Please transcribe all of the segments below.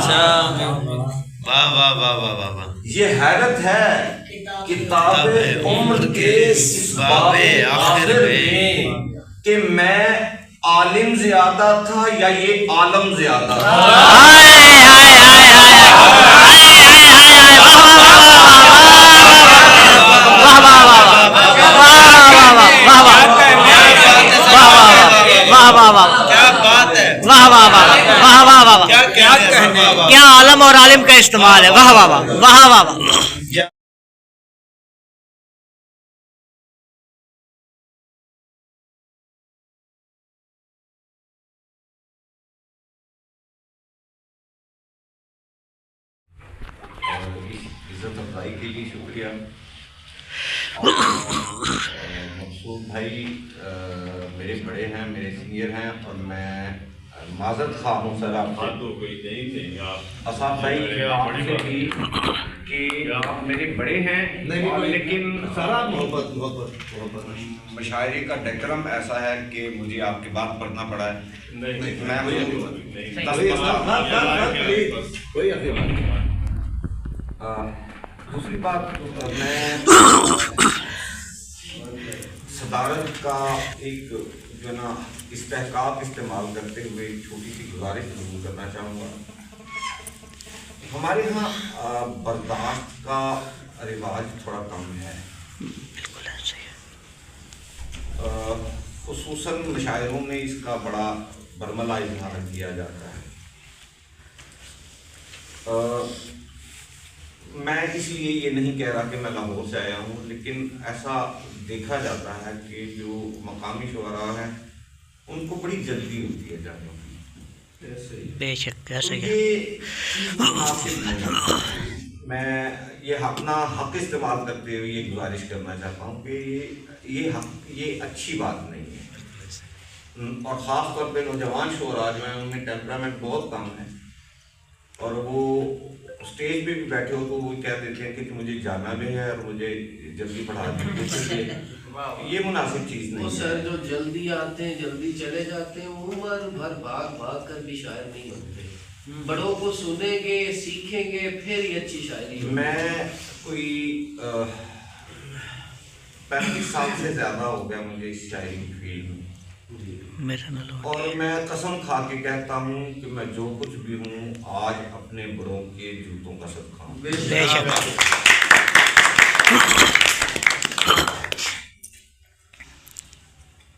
واہ واہ واہ واہ واہ واہ. یہ حیرت ہے کتاب عمر کے اس باب آخر میں کہ میں عالم زیادہ تھا یا یہ عالم زیادہ تھا. کیا عالم اور عالم کا استعمال ہے. واہ واہ واہ واہ واہ واہ. عزت افزائی کے لیے شکریہ. مقصود بھائی میرے بڑے ہیں، میرے سینئر ہیں، اور میں معذرت خواہ ہوں سر آپ سے. اصاف بھائی آپ سے بھی کہ آپ میرے بڑے ہیں، لیکن سارا محبت مشاعرے کا ڈیکرم ایسا ہے کہ مجھے آپ کی بات پڑھنا پڑا ہے. دوسری بات، میں صدارت کا ایک جو نا استحقاق استعمال کرتے ہوئے ایک چھوٹی سی گزارش ضرور کرنا چاہوں گا. ہمارے یہاں برداشت کا رواج تھوڑا کم ہے، خصوصاً مشاعروں میں اس کا بڑا برملا اظہار کیا جاتا ہے. میں اس لیے یہ نہیں کہہ رہا کہ میں لاہور سے آیا ہوں، لیکن ایسا دیکھا جاتا ہے کہ جو مقامی شعراء ہیں ان کو بڑی جلدی ہوتی ہے جانے کی. بے شک کیسے میں یہ اپنا حق استعمال کرتے ہوئے یہ گزارش کرنا چاہتا ہوں کہ یہ اچھی بات نہیں ہے، اور خاص طور پہ نوجوان شعراء جو ہیں ان میں ٹیمپرامنٹ بہت کم ہے، اور وہ اسٹیج پہ بھی بیٹھے ہو تو وہ کہہ دیتے ہیں کہ مجھے جانا بھی ہے اور مجھے جلدی پڑھا دیجیے. یہ مناسب چیز نہیں ہے. سر جو جلدی آتے ہیں جلدی چلے جاتے ہیں، عمر بھر بھاگ کر بھی شاعر نہیں بنتے. بڑوں کو سنیں گے، سیکھیں گے، پھر یہ اچھی شاعری. میں کوئی 35 سال سے زیادہ ہو گیا مجھے اس شاعری کی فیلڈ میں، اور میں قسم کھا کے کہتا ہوں کہ میں جو کچھ بھی ہوں آج اپنے بڑوں کے جوتوں کا صدقہ ہوں.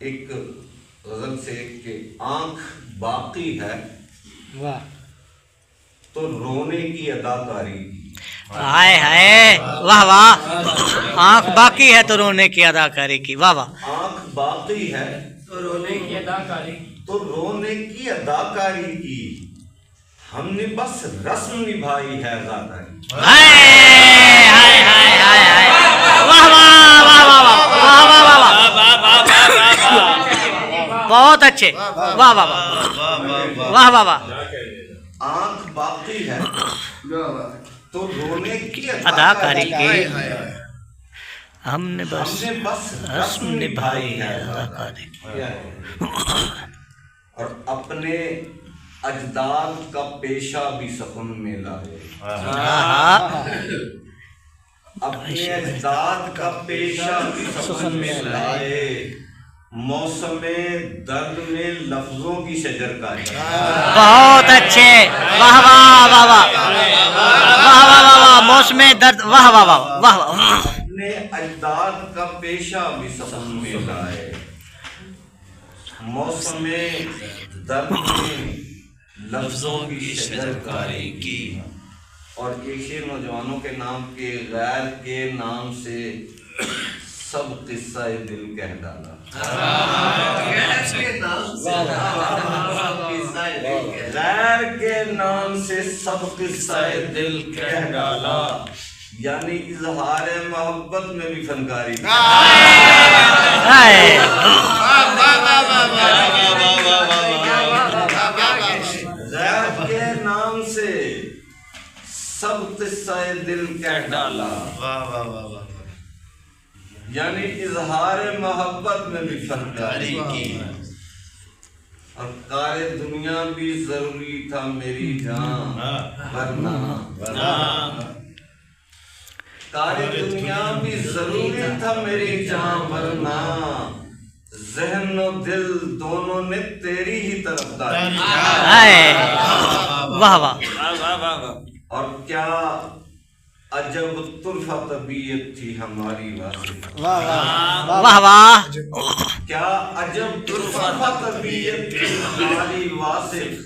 ایک غزل سے کہ آنکھ باقی ہے تو رونے کی اداکاری کی. ہائے ہائے واہ واہ. آنکھ باقی ہے تو رونے کی اداکاری کی. واہ واہ. آنکھ باقی ہے تو رونے کی اداکاری کی، ہم نے بس رسم نبھائی ہے اداکاری. بہت اچھے. واہ واہ واہ واہ واہ واہ. آنکھ باقی ہے تو رونے کی اداکاری کی، ہم نے بس رسم نبھائی ہے اداکاری کی. اور اپنے اجداد کا پیشہ بھی سخن میں لائے. اپنے اجداد کا پیشہ بھی سخن میں لائے، موسم درد میں لفظوں کی شجرکاری. بہت اچھے. واہ واہ واہ واہ واہ واہ واہ. موسم درد. واہ واہ واہ واہ واہ. اپنے اجداد کا پیشہ بھی سخن میں لائے، موسم درد میں لفظوں کی شجرکاری کی. اور ایک شعر نوجوانوں کے نام کے غیر کے نام سے سب قصہ دل کہہ ڈالا. غیر کے نام سے سب قصہ دل کہہ ڈالا، یعنی اظہار محبت میں بھی فنکاری. غیر کے نام سے سب قصہ دل کہہ ڈالا، یعنی اظہار محبت میں بھی فنکاری کی. اور کار دنیا بھی ضروری تھا میری جان ورنہ کار دنیا بھی ضروری تھا میری جان ورنہ ذہن و دل دونوں نے تیری ہی طرفداری واہ واہ اور کیا عجب طرفہ طبیعت تھی ہماری واصف واہ واہ کیا عجب طرفہ طبیعت تھی ہماری واصف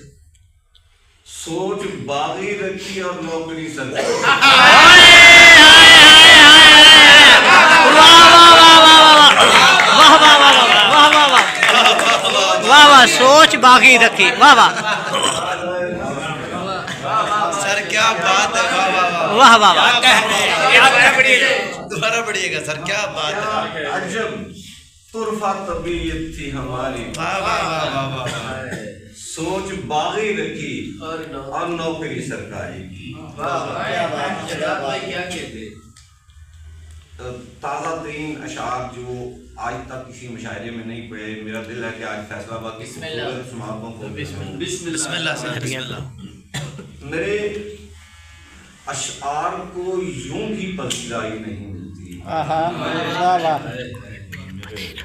سوچ باغی رکھی اور نوکری سرکاری واہ واہ سوچ باقی رکھی واہ واہ سر کیا بات ہے واہ واہ دوبارہ پڑھیے گا سر کیا بات ہے عجب طرفہ طبیعت تھی ہماری سوچ باغی رکھی اور نوکری سرکاری کی کیا کہتے تازہ ترین اشعار جو آج تک کسی مشاعرے میں نہیں پڑے میرا دل ہے کہ آج فیصلہ آباد کی خوبصورت سماعتوں کو بسم اللہ سر بسم اللہ میرے اشعار کو یوں بھی پذیرائی نہیں ملتی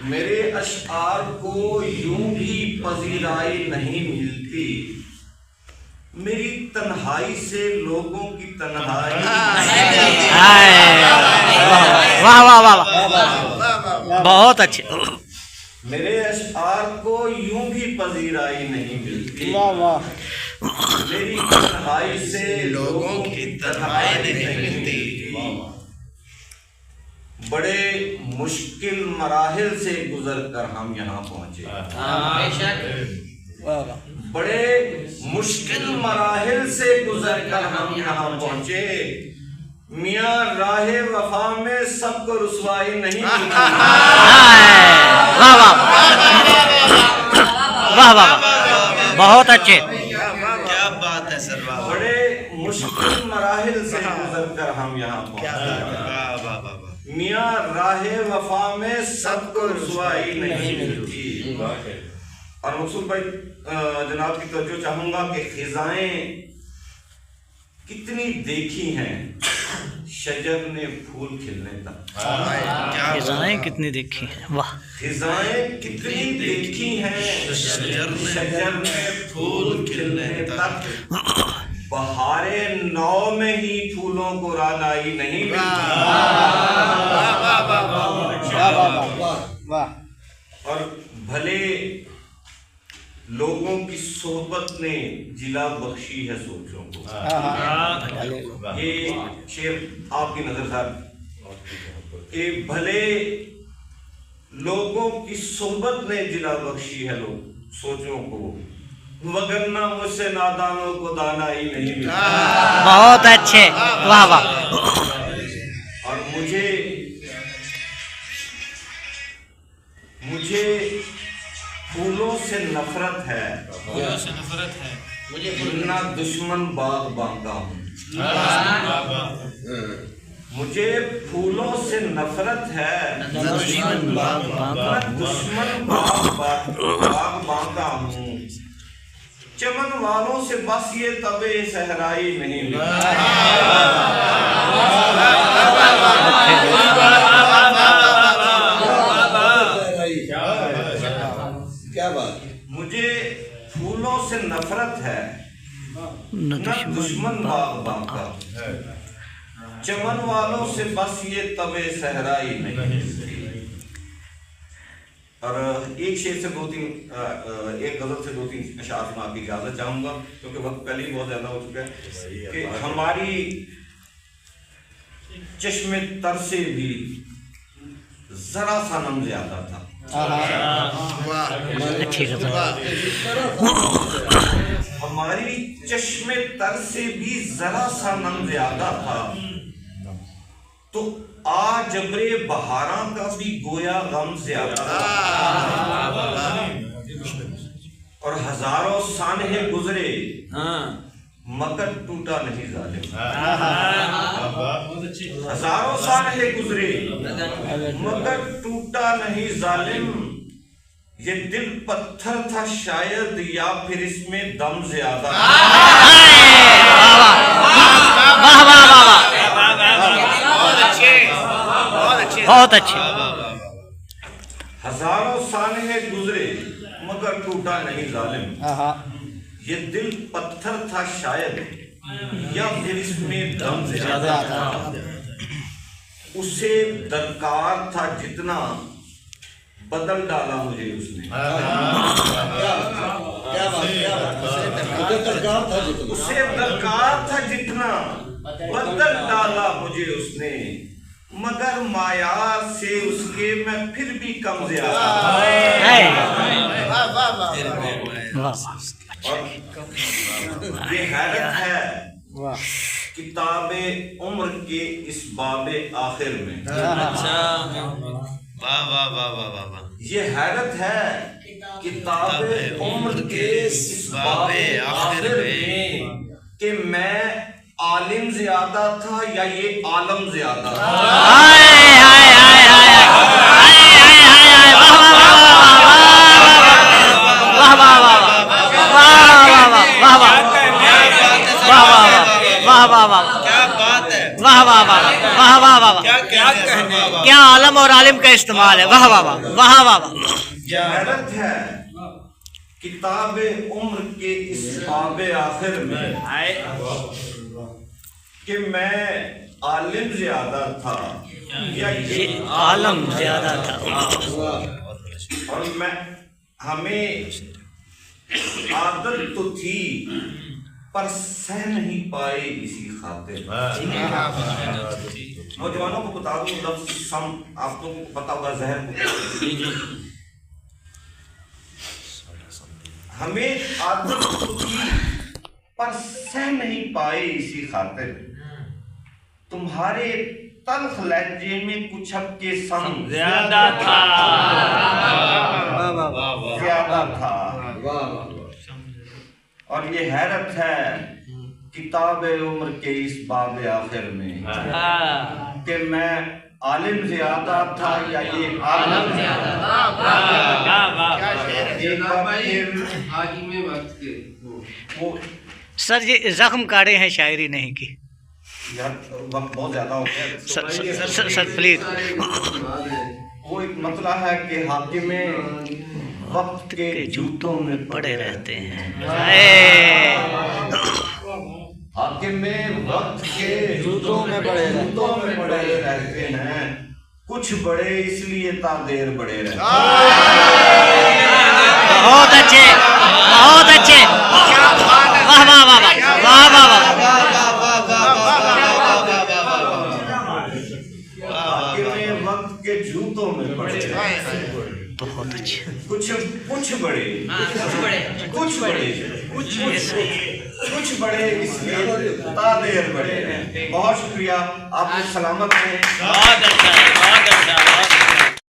میرے اشعار کو یوں بھی پذیرائی نہیں ملتی میری تنہائی سے لوگوں کی تنہائی واہ واہ واہ بہت اچھے میرے اشعار کو یوں بھی پذیرائی نہیں ملتی میری تنہائی سے لوگوں کی تنہائی نہیں ملتی بڑے مشکل مراحل سے گزر کر ہم یہاں پہنچے بڑے مشکل مراحل سے گزر کر ہم یہاں پہنچے میاں راہ وفا میں سب کو رسوائی نہیں واہ واہ واہ واہ بہت اچھے کیا بات ہے سر بڑے مشکل مراحل سے گزر کر ہم یہاں پہنچے میاں راہ وفا میں سب کو رسوائی نہیں ملتی اور مقصود بھائی جناب کی توجہ چاہوں گا کہ خزائیں کتنی دیکھی ہیں شجر نے پھول کھلنے تک خزائیں کتنی دیکھی ہیں واہ خزائیں کتنی دیکھی ہیں شجر نے پھول کھلنے تک بہارے نو میں ہی پھولوں کو رانائی نہیں ملتی اور بھلے لوگوں کی صحبت نے جلا بخشی ہے سوچوں کو یہ شعر آپ کی نظر صاحب کہ بھلے لوگوں کی صحبت نے جلا بخشی ہے لوگ سوچوں کو وگرنہ مجھ سے نادانوں کو دانائی نہیں ملتی بہت اچھے واہ واہ اور مجھے پھولوں سے نفرت ہے نہ دشمن باغباں کا ہوں مجھے پھولوں سے نفرت ہے نہ دشمن باغباں کا ہوں چمن والوں سے بس یہ طبع صحرائی نہیں مجھے پھولوں سے نفرت ہے نہ دشمن باغباں کا چمن والوں سے بس یہ طبع صحرائی نہیں اور ایک شعر سے ایک غزل سے 2-3 اشعار سنا کی اجازت چاہوں گا کیونکہ وقت پہلے ہی بہت زیادہ ہو چکا ہے کہ ہماری چشم تر سے بھی ذرا سا نم زیادہ تھا ہماری چشم تر سے بھی ذرا سا نم زیادہ تھا تو جبر بہاراں کا بھی گویا غم زیادہ اور ہزاروں سانحے گزرے مگر ٹوٹا نہیں ظالم ہزاروں سانحے گزرے مگر ٹوٹا نہیں ظالم یہ دل پتھر تھا شاید یا پھر اس میں دم زیادہ واہ واہ واہ واہ، بہت اچھے. ہزاروں سالیں گزرے مگر ٹوٹا نہیں ظالم. یہ دل پتھر تھا شاید یا پھر اس میں دم زیادہ تھا. اسے درکار تھا جتنا بدل ڈالا مجھے اس نے. اسے درکار تھا جتنا بدل ڈالا مجھے اس نے، مگر معیار سے اس کے میں پھر بھی کم زیادہ. اور یہ حیرت ہے کتاب عمر کے اس باب آخر میں. واہ واہ واہ واہ واہ واہ. یہ حیرت ہے کتاب عمر کے اس باب آخر میں کہ میں عالم زیادہ تھا یا یہ عالم زیادہ تھا. کیا عالم اور عالم کا استعمال ہے. واہ واہ واہ واہ واہ واہ. حیرت ہے کتاب عمر کے اس باب آخر میں کہ میں عالم زیادہ تھا یا یہ عالم زیادہ تھا. اور میں ہمیں عادت تو تھی پر سہ نہیں پائے اسی خاطر. نوجوانوں کو بتا دوں لفظ سم آپ کو پتا ہوگا زہر کو. ہمیں عادت تو تھی پر سہ نہیں پائے اسی خاطر. تمہارے تلخ لہجے میں کچھ اب کے سم زیادہ تھا. اور یہ حیرت ہے کتاب عمر کے اس باب آخر میں کہ میں عالم زیادہ تھا یا یہ عالم زیادہ تھا. سر یہ زخم کاڑے ہیں، شاعری نہیں کی. یار وقت بہت زیادہ ہو گیا. Sir please. وہ ایک مسئلہ ہے کہ حاکم وقت کے جوتوں میں پڑے رہتے ہیں. حاکم وقت کے جوتوں میں پڑے رہتے ہیں. کچھ بڑے اس لیے تا دیر بڑے رہتے ہیں. بہت اچھے بہت اچھے. واہ واہ واہ واہ واہ واہ. حاکم وقت کے جوتوں میں پڑے بہت اچھے. کچھ بڑے اس لیے تا دیر بڑے ہیں. بہت شکریہ. آپ سلامت رہیں.